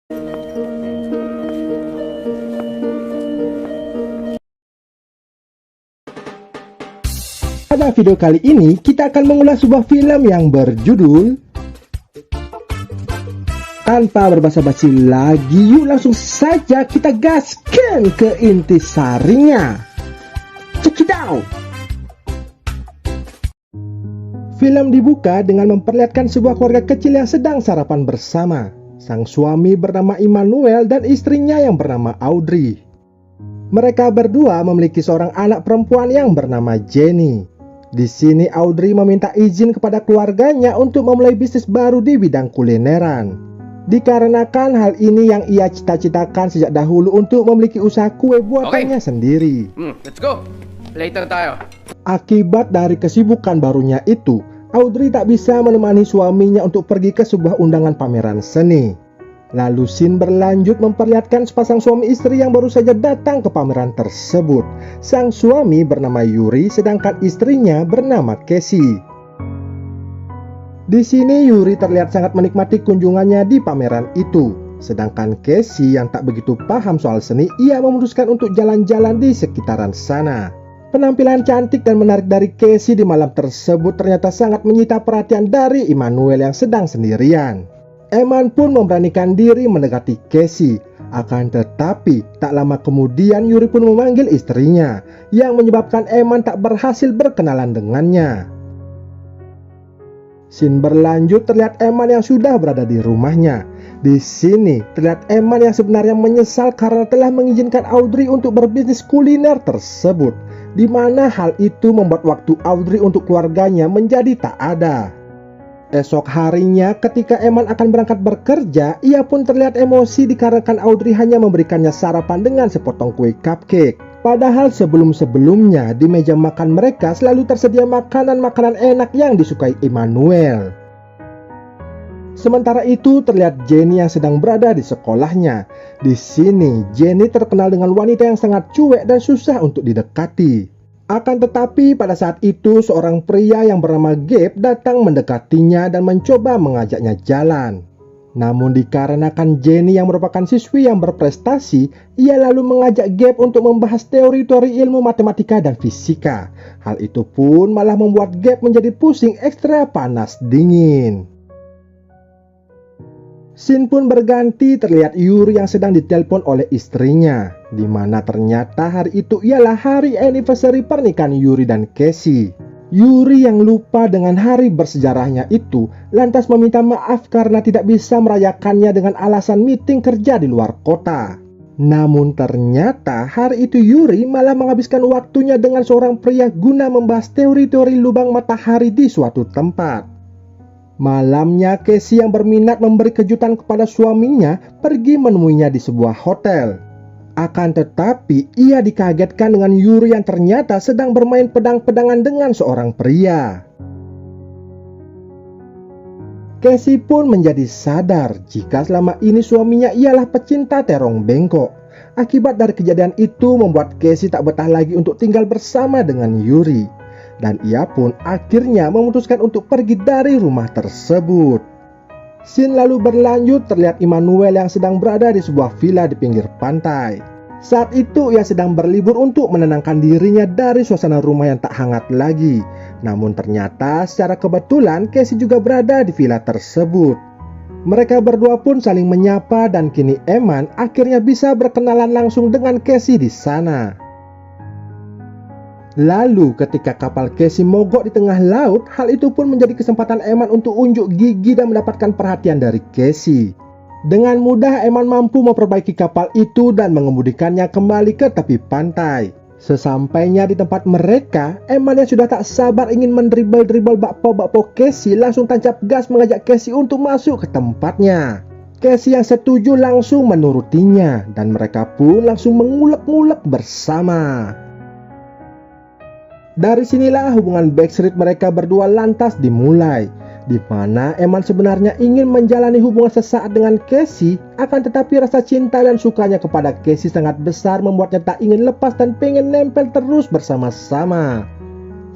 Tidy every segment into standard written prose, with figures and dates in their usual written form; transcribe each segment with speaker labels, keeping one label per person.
Speaker 1: Pada video kali ini kita akan mengulas sebuah film yang berjudul Tanpa berbasa-basi lagi, yuk langsung saja kita gaskan ke intisarinya. Check it out. Film dibuka dengan memperlihatkan sebuah keluarga kecil yang sedang sarapan bersama. Sang suami bernama Immanuel dan istrinya yang bernama Audrey. Mereka berdua memiliki seorang anak perempuan yang bernama Jenny. Di sini Audrey meminta izin kepada keluarganya untuk memulai bisnis baru di bidang kulineran. Dikarenakan hal ini yang ia cita-citakan sejak dahulu untuk memiliki usaha kue buatannya sendiri.
Speaker 2: Let's go. Later tayo.
Speaker 1: Akibat dari kesibukan barunya itu, Audrey tak bisa menemani suaminya untuk pergi ke sebuah undangan pameran seni. Lalu scene berlanjut memperlihatkan sepasang suami istri yang baru saja datang ke pameran tersebut. Sang suami bernama Yuri, sedangkan istrinya bernama Casey. Di sini Yuri terlihat sangat menikmati kunjungannya di pameran itu. Sedangkan Casey yang tak begitu paham soal seni, ia memutuskan untuk jalan-jalan di sekitaran sana. Penampilan cantik dan menarik dari Casey di malam tersebut ternyata sangat menyita perhatian dari Immanuel yang sedang sendirian. Eman pun memberanikan diri mendekati Casey. Akan tetapi, tak lama kemudian Yuri pun memanggil istrinya, yang menyebabkan Eman tak berhasil berkenalan dengannya. Scene berlanjut terlihat Eman yang sudah berada di rumahnya. Di sini terlihat Eman yang sebenarnya menyesal karena telah mengizinkan Audrey untuk berbisnis kuliner tersebut, di mana hal itu membuat waktu Audrey untuk keluarganya menjadi tak ada. Esok harinya ketika Eman akan berangkat bekerja, ia pun terlihat emosi dikarenakan Audrey hanya memberikannya sarapan dengan sepotong kue cupcake. Padahal sebelum-sebelumnya di meja makan mereka selalu tersedia makanan-makanan enak yang disukai Immanuel. Sementara itu terlihat Jenny yang sedang berada di sekolahnya. Di sini Jenny terkenal dengan wanita yang sangat cuek dan susah untuk didekati. Akan tetapi pada saat itu seorang pria yang bernama Gabe datang mendekatinya dan mencoba mengajaknya jalan. Namun dikarenakan Jenny yang merupakan siswi yang berprestasi, ia lalu mengajak Gabe untuk membahas teori-teori ilmu matematika dan fisika. Hal itu pun malah membuat Gabe menjadi pusing ekstra panas dingin. Scene pun berganti terlihat Yuri yang sedang ditelepon oleh istrinya, di mana ternyata hari itu ialah hari anniversary pernikahan Yuri dan Casey. Yuri yang lupa dengan hari bersejarahnya itu lantas meminta maaf karena tidak bisa merayakannya dengan alasan meeting kerja di luar kota. Namun ternyata hari itu Yuri malah menghabiskan waktunya dengan seorang pria guna membahas teori-teori lubang matahari di suatu tempat. Malamnya Casey yang berminat memberi kejutan kepada suaminya pergi menemuinya di sebuah hotel. Akan tetapi ia dikagetkan dengan Yuri yang ternyata sedang bermain pedang-pedangan dengan seorang pria. Casey pun menjadi sadar jika selama ini suaminya ialah pecinta terong bengkok. Akibat dari kejadian itu membuat Casey tak betah lagi untuk tinggal bersama dengan Yuri. Dan ia pun akhirnya memutuskan untuk pergi dari rumah tersebut. Scene lalu berlanjut terlihat Immanuel yang sedang berada di sebuah villa di pinggir pantai. Saat itu ia sedang berlibur untuk menenangkan dirinya dari suasana rumah yang tak hangat lagi. Namun ternyata secara kebetulan Casey juga berada di villa tersebut. Mereka berdua pun saling menyapa dan kini Eman akhirnya bisa berkenalan langsung dengan Casey di sana. Lalu ketika kapal Casey mogok di tengah laut, hal itu pun menjadi kesempatan Eman untuk unjuk gigi dan mendapatkan perhatian dari Casey. Dengan mudah Eman mampu memperbaiki kapal itu dan mengemudikannya kembali ke tepi pantai. Sesampainya di tempat mereka, Eman yang sudah tak sabar ingin mendribble bakpo Casey langsung tancap gas mengajak Casey untuk masuk ke tempatnya. Casey yang setuju langsung menurutinya dan mereka pun langsung mengulek-ngulek bersama. Dari sinilah hubungan backstreet mereka berdua lantas dimulai, di mana Eman sebenarnya ingin menjalani hubungan sesaat dengan Casey, akan tetapi rasa cinta dan sukanya kepada Casey sangat besar membuatnya tak ingin lepas dan pengen nempel terus bersama-sama.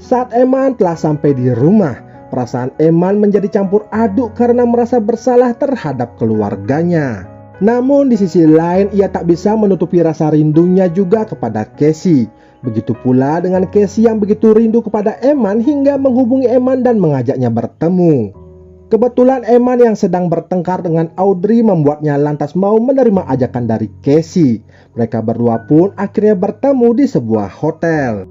Speaker 1: Saat Eman telah sampai di rumah, perasaan Eman menjadi campur aduk karena merasa bersalah terhadap keluarganya. Namun di sisi lain ia tak bisa menutupi rasa rindunya juga kepada Casey. Begitu pula dengan Casey yang begitu rindu kepada Eman hingga menghubungi Eman dan mengajaknya bertemu. Kebetulan Eman yang sedang bertengkar dengan Audrey membuatnya lantas mau menerima ajakan dari Casey. Mereka berdua pun akhirnya bertemu di sebuah hotel.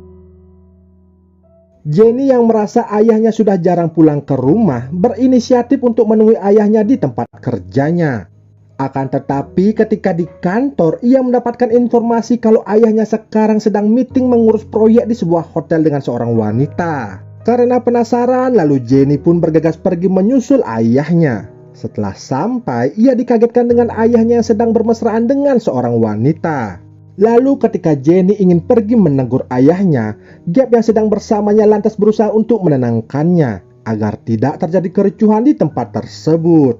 Speaker 1: Jenny yang merasa ayahnya sudah jarang pulang ke rumah berinisiatif untuk menemui ayahnya di tempat kerjanya. Akan tetapi ketika di kantor ia mendapatkan informasi kalau ayahnya sekarang sedang meeting mengurus proyek di sebuah hotel dengan seorang wanita. Karena penasaran, lalu Jenny pun bergegas pergi menyusul ayahnya. Setelah sampai, ia dikagetkan dengan ayahnya yang sedang bermesraan dengan seorang wanita. Lalu ketika Jenny ingin pergi menegur ayahnya, Gap yang sedang bersamanya lantas berusaha untuk menenangkannya agar tidak terjadi kericuhan di tempat tersebut.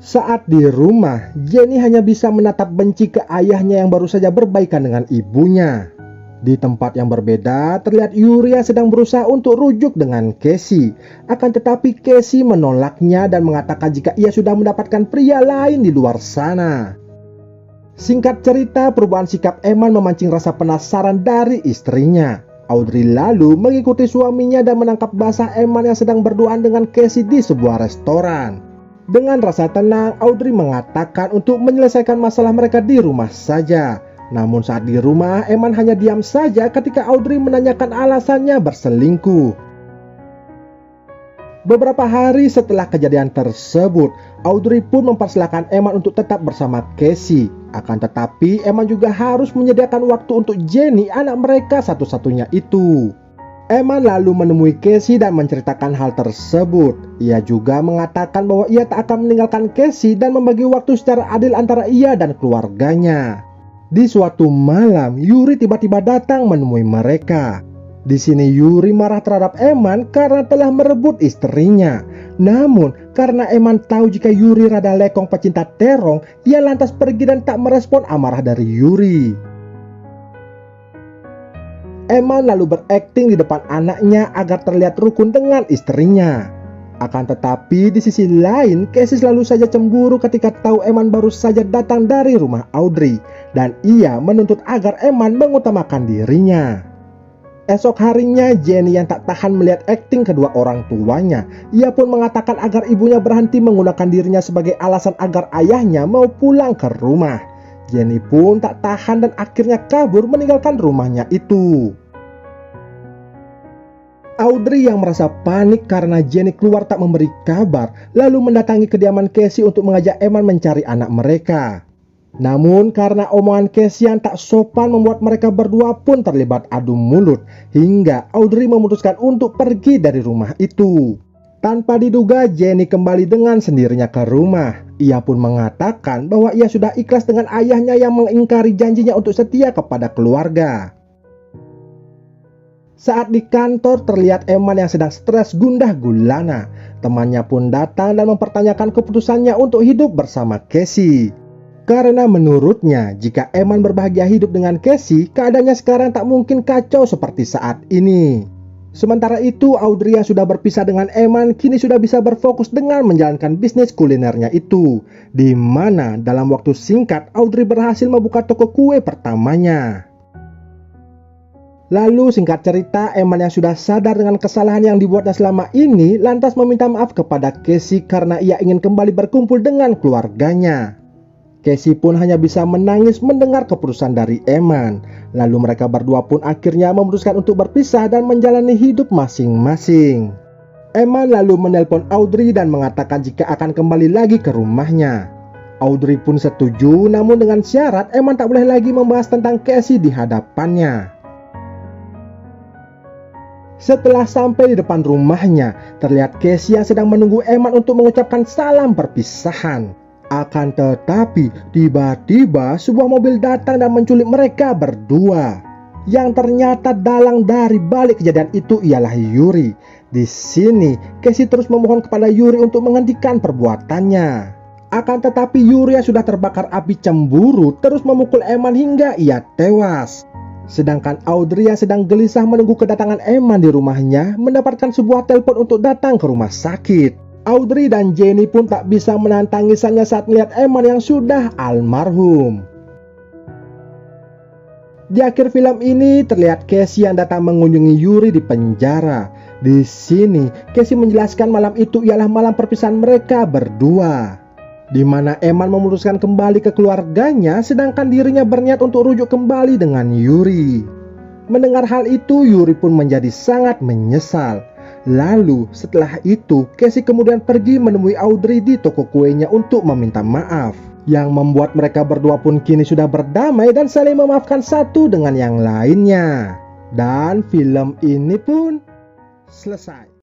Speaker 1: Saat di rumah, Jenny hanya bisa menatap benci ke ayahnya yang baru saja berbaikan dengan ibunya. Di tempat yang berbeda, terlihat Yuri yang sedang berusaha untuk rujuk dengan Casey. Akan tetapi Casey menolaknya dan mengatakan jika ia sudah mendapatkan pria lain di luar sana. Singkat cerita, perubahan sikap Eman memancing rasa penasaran dari istrinya. Audrey lalu mengikuti suaminya dan menangkap basah Eman yang sedang berduaan dengan Casey di sebuah restoran. Dengan rasa tenang, Audrey mengatakan untuk menyelesaikan masalah mereka di rumah saja. Namun saat di rumah, Eman hanya diam saja ketika Audrey menanyakan alasannya berselingkuh. Beberapa hari setelah kejadian tersebut, Audrey pun mempersilahkan Eman untuk tetap bersama Casey. Akan tetapi, Eman juga harus menyediakan waktu untuk Jenny, anak mereka satu-satunya itu. Eman lalu menemui Casey dan menceritakan hal tersebut. Ia juga mengatakan bahwa ia tak akan meninggalkan Casey dan membagi waktu secara adil antara ia dan keluarganya. Di suatu malam, Yuri tiba-tiba datang menemui mereka. Di sini Yuri marah terhadap Eman karena telah merebut istrinya. Namun, karena Eman tahu jika Yuri rada lekong pecinta terong, ia lantas pergi dan tak merespon amarah dari Yuri. Eman lalu berakting di depan anaknya agar terlihat rukun dengan istrinya. Akan tetapi di sisi lain, Casey selalu saja cemburu ketika tahu Eman baru saja datang dari rumah Audrey. Dan ia menuntut agar Eman mengutamakan dirinya. Esok harinya, Jenny yang tak tahan melihat akting kedua orang tuanya. Ia pun mengatakan agar ibunya berhenti menggunakan dirinya sebagai alasan agar ayahnya mau pulang ke rumah. Jenny pun tak tahan dan akhirnya kabur meninggalkan rumahnya itu. Audrey yang merasa panik karena Jenny keluar tak memberi kabar, lalu mendatangi kediaman Casey untuk mengajak Eman mencari anak mereka. Namun karena omongan Casey yang tak sopan membuat mereka berdua pun terlibat adu mulut, hingga Audrey memutuskan untuk pergi dari rumah itu. Tanpa diduga, Jenny kembali dengan sendirinya ke rumah. Ia pun mengatakan bahwa ia sudah ikhlas dengan ayahnya yang mengingkari janjinya untuk setia kepada keluarga. Saat di kantor, terlihat Eman yang sedang stres gundah gulana. Temannya pun datang dan mempertanyakan keputusannya untuk hidup bersama Casey. Karena menurutnya, jika Eman berbahagia hidup dengan Casey, keadaannya sekarang tak mungkin kacau seperti saat ini. Sementara itu, Audrey yang sudah berpisah dengan Eman kini sudah bisa berfokus dengan menjalankan bisnis kulinernya itu. Di mana dalam waktu singkat, Audrey berhasil membuka toko kue pertamanya. Lalu singkat cerita, Eman yang sudah sadar dengan kesalahan yang dibuatnya selama ini lantas meminta maaf kepada Casey karena ia ingin kembali berkumpul dengan keluarganya. Casey pun hanya bisa menangis mendengar keputusan dari Eman. Lalu mereka berdua pun akhirnya memutuskan untuk berpisah dan menjalani hidup masing-masing. Eman lalu menelpon Audrey dan mengatakan jika akan kembali lagi ke rumahnya. Audrey pun setuju, namun dengan syarat Eman tak boleh lagi membahas tentang Casey di hadapannya. Setelah sampai di depan rumahnya, terlihat Casey yang sedang menunggu Eman untuk mengucapkan salam perpisahan. Akan tetapi, tiba-tiba sebuah mobil datang dan menculik mereka berdua. Yang ternyata dalang dari balik kejadian itu ialah Yuri. Di sini, Casey terus memohon kepada Yuri untuk menghentikan perbuatannya. Akan tetapi Yuri yang sudah terbakar api cemburu terus memukul Eman hingga ia tewas. Sedangkan Audrey yang sedang gelisah menunggu kedatangan Eman di rumahnya mendapatkan sebuah telepon untuk datang ke rumah sakit. Audrey dan Jenny pun tak bisa menahan tangisannya saat melihat Eman yang sudah almarhum. Di akhir film ini terlihat Casey yang datang mengunjungi Yuri di penjara. Di sini Casey menjelaskan malam itu ialah malam perpisahan mereka berdua, di mana Eman memutuskan kembali ke keluarganya sedangkan dirinya berniat untuk rujuk kembali dengan Yuri. Mendengar hal itu, Yuri pun menjadi sangat menyesal. Lalu setelah itu Casey kemudian pergi menemui Audrey di toko kuenya untuk meminta maaf, yang membuat mereka berdua pun kini sudah berdamai dan saling memaafkan satu dengan yang lainnya. Dan film ini pun selesai.